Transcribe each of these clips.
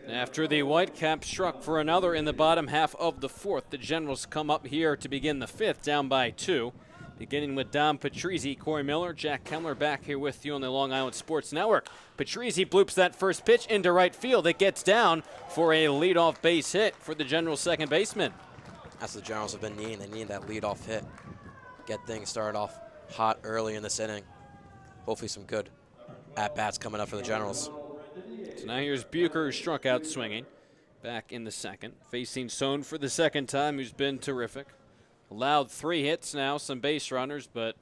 After the Whitecaps struck for another in the bottom half of the fourth, the Generals come up here to begin the fifth, down by 2. Beginning with Dom Patrizzi, Corey Miller, Jack Kemmler back here with you on the Long Island Sports Network. Patrizzi bloops that first pitch into right field. It gets down for a leadoff base hit for the Generals' second baseman. That's what the Generals have been needing. They need that leadoff hit. Get things started off hot early in this inning. Hopefully some good at-bats coming up for the Generals. So now here's Bucher, who struck out swinging back in the second. Facing Sohn for the second time, who's been terrific. Allowed 3 hits now, some base runners, but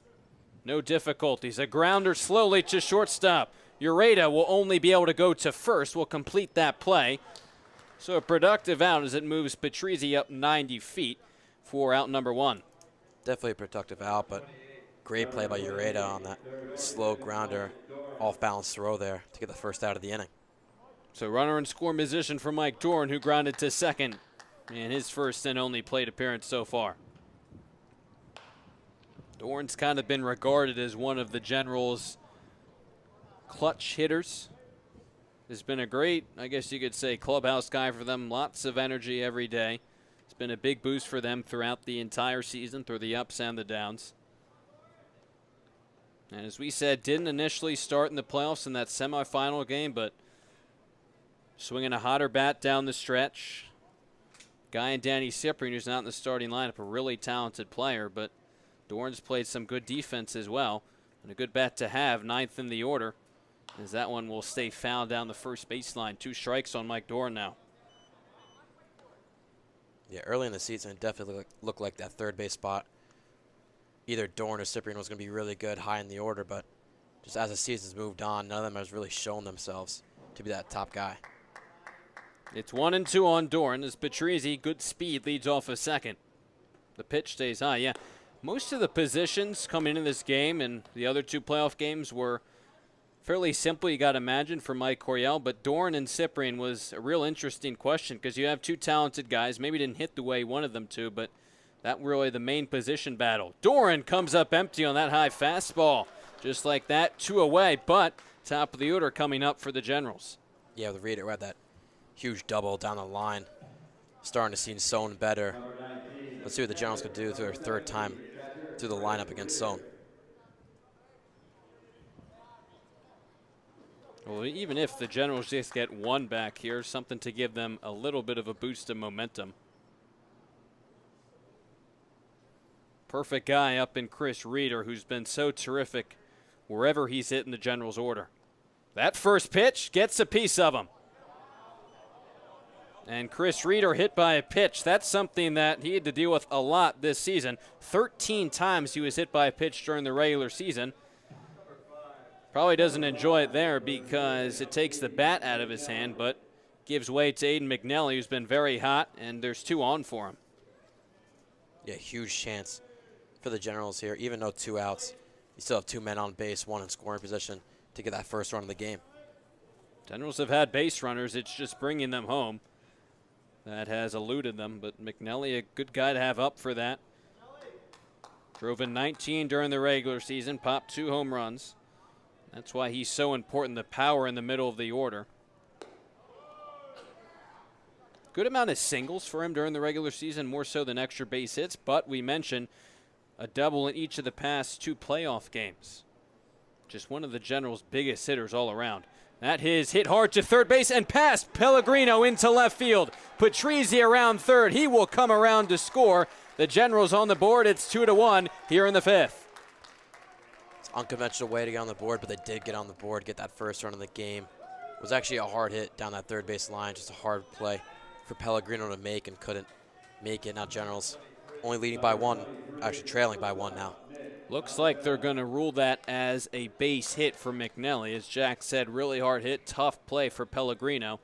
no difficulties. A grounder slowly to shortstop. Ureta will only be able to go to first, will complete that play. So a productive out as it moves Patrizzi up 90 feet for out number 1. Definitely a productive out, but great play by Ureta on that slow grounder, off-balance throw there to get the first out of the inning. So runner in score position for Mike Doran, who grounded to second in his first and only plate appearance so far. Doran's kind of been regarded as one of the Generals' clutch hitters. Has been a great, I guess you could say, clubhouse guy for them. Lots of energy every day. It's been a big boost for them throughout the entire season, through the ups and the downs. And as we said, didn't initially start in the playoffs in that semifinal game, but swinging a hotter bat down the stretch. Guy and Danny Cyprian, who's not in the starting lineup, a really talented player, but Doran's played some good defense as well, and a good bat to have, 9th in the order, as that one will stay foul down the first baseline. 2 strikes on Mike Doran now. Yeah, early in the season, it definitely looked like that third base spot. Either Doran or Cyprian was going to be really good high in the order, but just as the season's moved on, none of them has really shown themselves to be that top guy. It's 1-2 on Doran as Patrizzi, good speed, leads off a second. The pitch stays high, yeah. Most of the positions coming into this game and the other 2 playoff games were fairly simple, you got to imagine, for Mike Coryell. But Doran and Cyprian was a real interesting question because you have 2 talented guys. Maybe didn't hit the way he wanted them to, but that really the main position battle. Doran comes up empty on that high fastball. Just like that, 2 away, but top of the order coming up for the Generals. Yeah, with Reed, we had that huge double down the line. Starting to see Sohn better. Let's see what the Generals could do through their 3rd time through the lineup against Sohn. Well, even if the Generals just get 1 back here, something to give them a little bit of a boost of momentum. Perfect guy up in Chris Reeder, who's been so terrific wherever he's hit in the Generals' order. That first pitch gets a piece of him. And Chris Reeder hit by a pitch. That's something that he had to deal with a lot this season. 13 times he was hit by a pitch during the regular season. Probably doesn't enjoy it there because it takes the bat out of his hand, but gives way to Aiden McNally, who's been very hot, and there's 2 on for him. Yeah, huge chance for the Generals here. Even though 2 outs, you still have 2 men on base, 1 in scoring position to get that first run of the game. Generals have had base runners. It's just bringing them home that has eluded them, but McNally, a good guy to have up for that. Drove in 19 during the regular season, popped 2 home runs. That's why he's so important, the power in the middle of the order. Good amount of singles for him during the regular season, more so than extra base hits, but we mentioned a double in each of the past 2 playoff games. Just one of the Generals' biggest hitters all around. That is hit hard to third base and past Pellegrino into left field. Patrizzi around third. He will come around to score. The Generals on the board. It's 2-1 here in the 5th. It's an unconventional way to get on the board, but they did get on the board, get that first run of the game. It was actually a hard hit down that third base line, just a hard play for Pellegrino to make and couldn't make it. Now Generals only leading by 1, actually trailing by 1 now. Looks like they're going to rule that as a base hit for McNally. As Jack said, really hard hit, tough play for Pellegrino.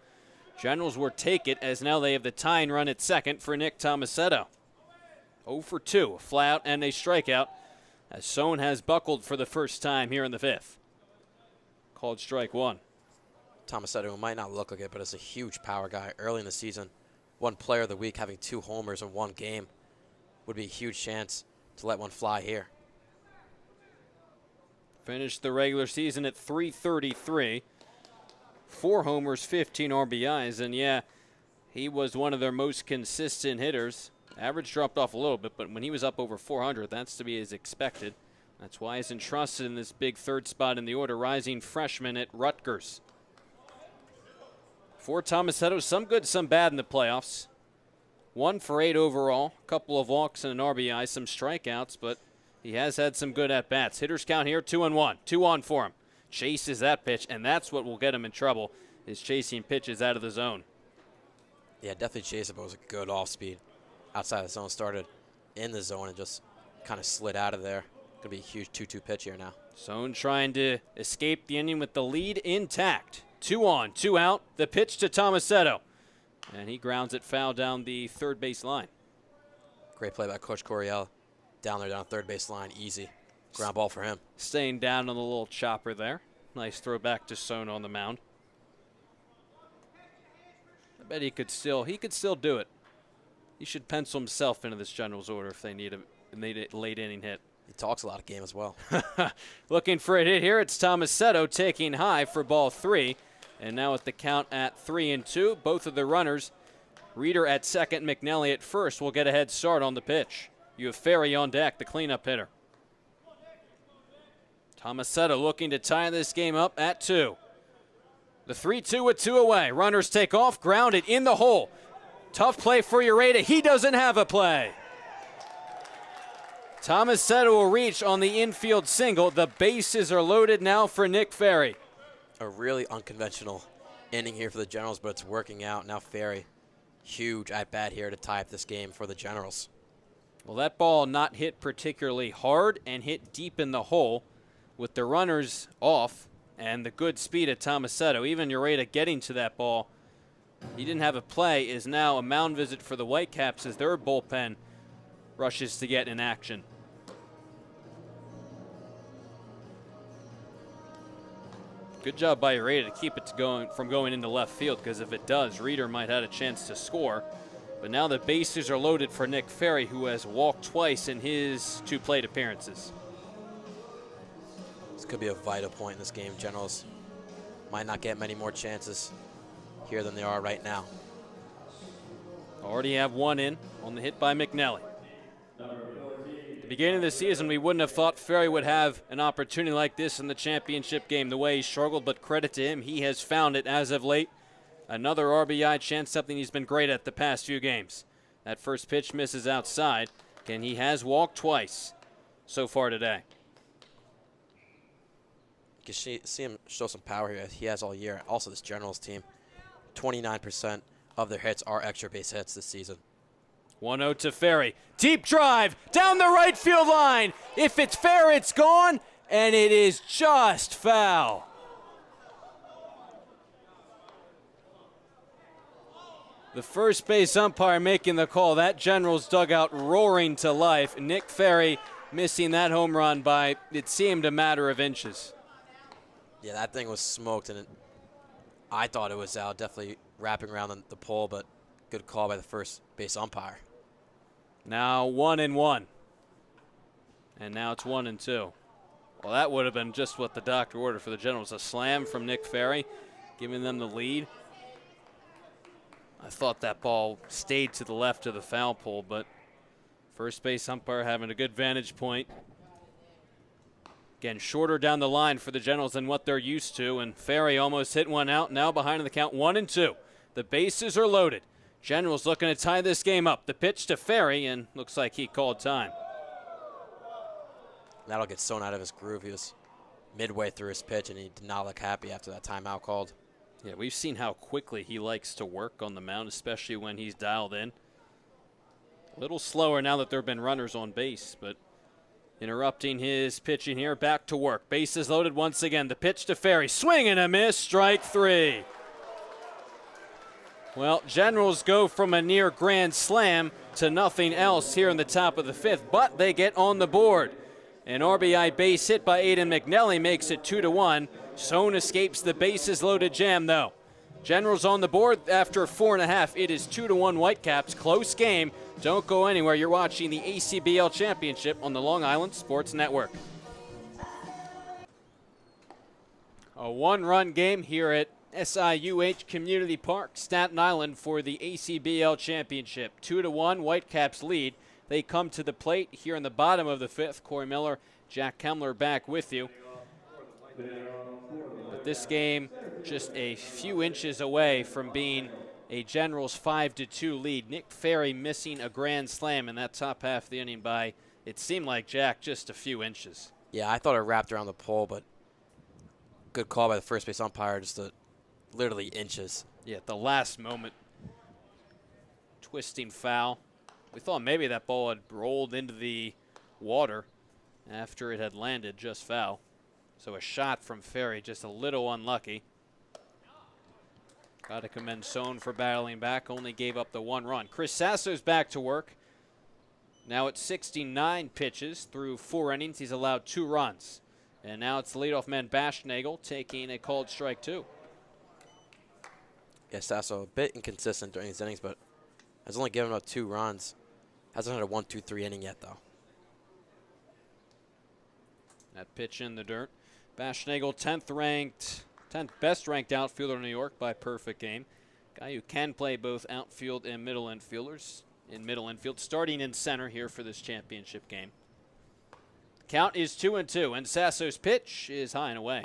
Generals will take it as now they have the tying run at second for Nick Tomasetto. 0 for 2, a fly out and a strikeout, as Sohn has buckled for the first time here in the 5th. Called strike 1. Tomasetto, who might not look like it, but is a huge power guy early in the season. 1 player of the week, having 2 homers in 1 game. Would be a huge chance to let one fly here. Finished the regular season at .333. 4 homers, 15 RBIs, and yeah, he was one of their most consistent hitters. Average dropped off a little bit, but when he was up over 400, that's to be as expected. That's why he's entrusted in this big third spot in the order, rising freshman at Rutgers. For Tomasetto, some good, some bad in the playoffs. 1 for 8 overall, a couple of walks and an RBI, some strikeouts, but he has had some good at-bats. Hitters count here, 2-1. 2 on for him. Chases that pitch, and that's what will get him in trouble, is chasing pitches out of the zone. Yeah, definitely chasing, but it was a good off-speed. Outside the zone, started in the zone and just kind of slid out of there. Going to be a huge 2-2 pitch here now. Zone trying to escape the inning with the lead intact. 2 on, 2 out. The pitch to Tomasetto. And he grounds it foul down the third base line. Great play by Coach Coryell. Down there, down third base line, easy. Ground ball for him. Staying down on the little chopper there. Nice throw back to Sohn on the mound. I bet he could still do it. He should pencil himself into this Generals order if they need a late inning hit. He talks a lot of game as well. Looking for a hit here. It's Tomasetto taking high for ball 3. And now with the count at 3-2, both of the runners, Reeder at second, McNally at first, will get a head start on the pitch. You have Ferry on deck, the cleanup hitter. Tomasetto looking to tie this game up at 2. The 3-2 with 2 away. Runners take off, grounded in the hole. Tough play for Ureta. He doesn't have a play. Tomasetto will reach on the infield single. The bases are loaded now for Nick Ferry. A really unconventional inning here for the Generals, but it's working out. Now Ferry, huge at-bat here to tie up this game for the Generals. Well, that ball not hit particularly hard and hit deep in the hole with the runners off and the good speed of Tomasetto. Even Ureta getting to that ball. He didn't have a play, is now a mound visit for the Whitecaps as their bullpen rushes to get in action. Good job by Ureta to keep it from going into left field, because if it does, Reeder might have a chance to score. But now the bases are loaded for Nick Ferry, who has walked twice in his 2 plate appearances. This could be a vital point in this game. Generals might not get many more chances here than they are right now. Already have 1 in on the hit by McNally. At the beginning of the season, we wouldn't have thought Ferry would have an opportunity like this in the championship game, the way he struggled, but credit to him, he has found it as of late. Another RBI chance, something he's been great at the past few games. That first pitch misses outside, and he has walked twice so far today. You can see him show some power here. He has all year. Also, this Generals team, 29% of their hits are extra base hits this season. 1-0 to Ferry. Deep drive down the right field line. If it's fair, it's gone, and it is just foul. The first base umpire making the call. That Generals dugout roaring to life. Nick Ferry missing that home run by, it seemed, a matter of inches. Yeah, that thing was smoked, and I thought it was out, definitely wrapping around the pole, but good call by the first base umpire. Now 1-1. And now it's 1-2. Well, that would have been just what the doctor ordered for the Generals. A slam from Nick Ferry, giving them the lead. I thought that ball stayed to the left of the foul pole, but first base umpire having a good vantage point. Again, shorter down the line for the Generals than what they're used to, and Ferry almost hit one out, now behind in the count 1-2. The bases are loaded. Generals looking to tie this game up. The pitch to Ferry, and looks like he called time. That'll get Sohn out of his groove. He was midway through his pitch, and he did not look happy after that timeout called. Yeah, we've seen how quickly he likes to work on the mound, especially when he's dialed in. A little slower now that there have been runners on base, but interrupting his pitching here, back to work. Bases loaded once again. The pitch to Ferry. Swing and a miss. Strike 3. Well, Generals go from a near grand slam to nothing else here in the top of the 5th, but they get on the board. An RBI base hit by Aiden McNally makes it 2-1. Sohn escapes the bases loaded jam, though. Generals on the board after 4.5. It is 2-1 Whitecaps. Close game. Don't go anywhere. You're watching the ACBL Championship on the Long Island Sports Network. A 1-run game here at SIUH Community Park, Staten Island for the ACBL Championship. 2-1, Whitecaps lead. They come to the plate here in the bottom of the fifth. Corey Miller, Jack Kemmler back with you. But this game just a few inches away from being a Generals 5-2 lead. Nick Ferry missing a grand slam in that top half of the inning by, it seemed like, Jack, just a few inches. Yeah, I thought it wrapped around the pole, but good call by the first base umpire, just literally inches. Yeah, at the last moment, twisting foul. We thought maybe that ball had rolled into the water after it had landed, just foul. So a shot from Ferry, just a little unlucky. Got to commend Sohn for battling back, only gave up the 1 run. Chris Sasso's back to work. Now at 69 pitches through 4 innings, he's allowed 2 runs. And now it's the leadoff man Baschnagel taking a called strike 2. Yeah, Sasso a bit inconsistent during these innings, but has only given up 2 runs. Hasn't had a 1-2-3 inning yet, though. That pitch in the dirt. Baschnagel, 10th best ranked outfielder in New York by perfect game. Guy who can play both outfield and middle infielders. In middle infield, starting in center here for this championship game. Count is 2-2, and Sasso's pitch is high and away.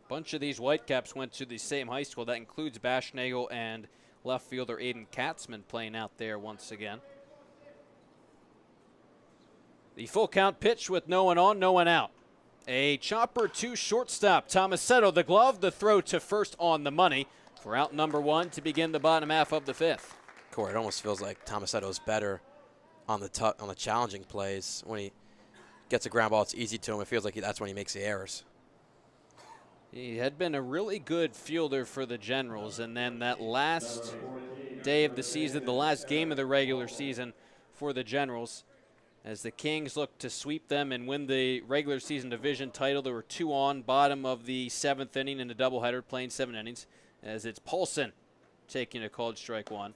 Bunch of these Whitecaps went to the same high school. That includes Baschnagel and left fielder Aiden Katzman playing out there once again. The full count pitch with no one on, no one out. A chopper to shortstop. Tomasetto, the glove, the throw to first on the money for out number 1 to begin the bottom half of the 5th. Corey, it almost feels like Tomasetto's better on the challenging plays. When he gets a ground ball, it's easy to him. It feels like that's when he makes the errors. He had been a really good fielder for the Generals, and then that last day of the season, the last game of the regular season for the Generals, as the Kings looked to sweep them and win the regular season division title. There were 2 on, bottom of the 7th inning in a doubleheader, playing 7 innings, as it's Paulson taking a called strike 1.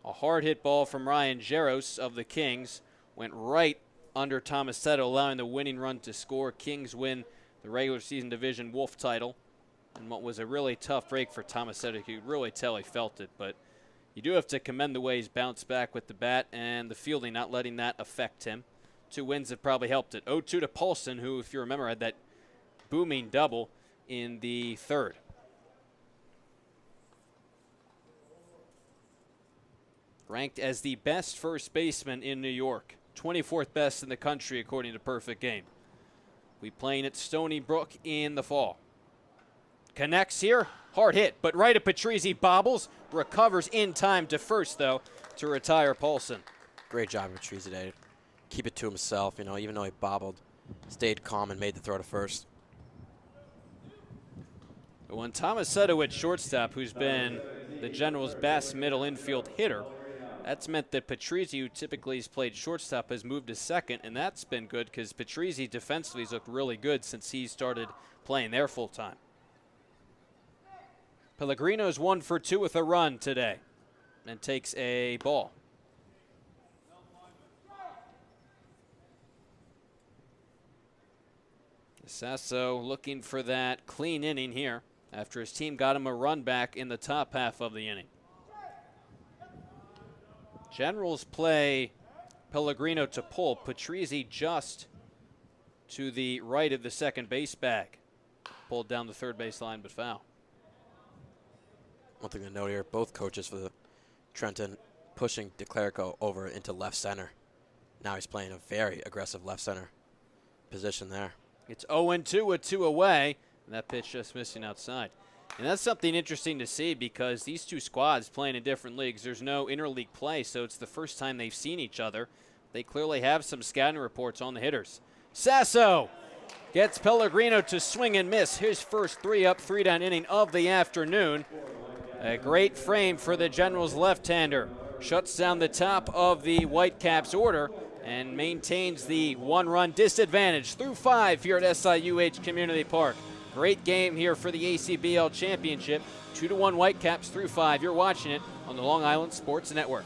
A hard hit ball from Ryan Jaros of the Kings went right under Tomasetto, allowing the winning run to score. Kings win the regular season division Wolf title. And what was a really tough break for Tomasetto. You could really tell he felt it, but you do have to commend the way he's bounced back with the bat and the fielding, not letting that affect him. 2 wins have probably helped it. 0-2 to Paulson, who, if you remember, had that booming double in the 3rd. Ranked as the best first baseman in New York. 24th best in the country, according to Perfect Game. We playing at Stony Brook in the fall. Connects here. Hard hit, but right at Patrizzi, bobbles. Recovers in time to first, though, to retire Paulson. Great job, Patrizzi today. Keep it to himself, even though he bobbled. Stayed calm and made the throw to first. When Tomasetto at shortstop, who's been the Generals' best middle infield hitter, that's meant that Patrizzi, who typically has played shortstop, has moved to second, and that's been good because Patrizzi defensively has looked really good since he started playing there full time. Pellegrino's 1 for 2 with a run today and takes a ball. Sasso looking for that clean inning here after his team got him a run back in the top half of the inning. Generals play Pellegrino to pull. Patrizzi just to the right of the second base bag. Pulled down the third base line, but foul. One thing to note here, both coaches for the Trenton pushing DeClerico over into left center. Now he's playing a very aggressive left center position there. It's 0-2 with 2 away, and that pitch just missing outside. And that's something interesting to see because these 2 squads playing in different leagues. There's no interleague play, so it's the first time they've seen each other. They clearly have some scouting reports on the hitters. Sasso gets Pellegrino to swing and miss. His first 3-up, 3-down inning of the afternoon. A great frame for the Generals left-hander. Shuts down the top of the Whitecaps order and maintains the 1-run disadvantage through 5 here at SIUH Community Park. Great game here for the ACBL Championship. 2-1 Whitecaps through 5. You're watching it on the Long Island Sports Network.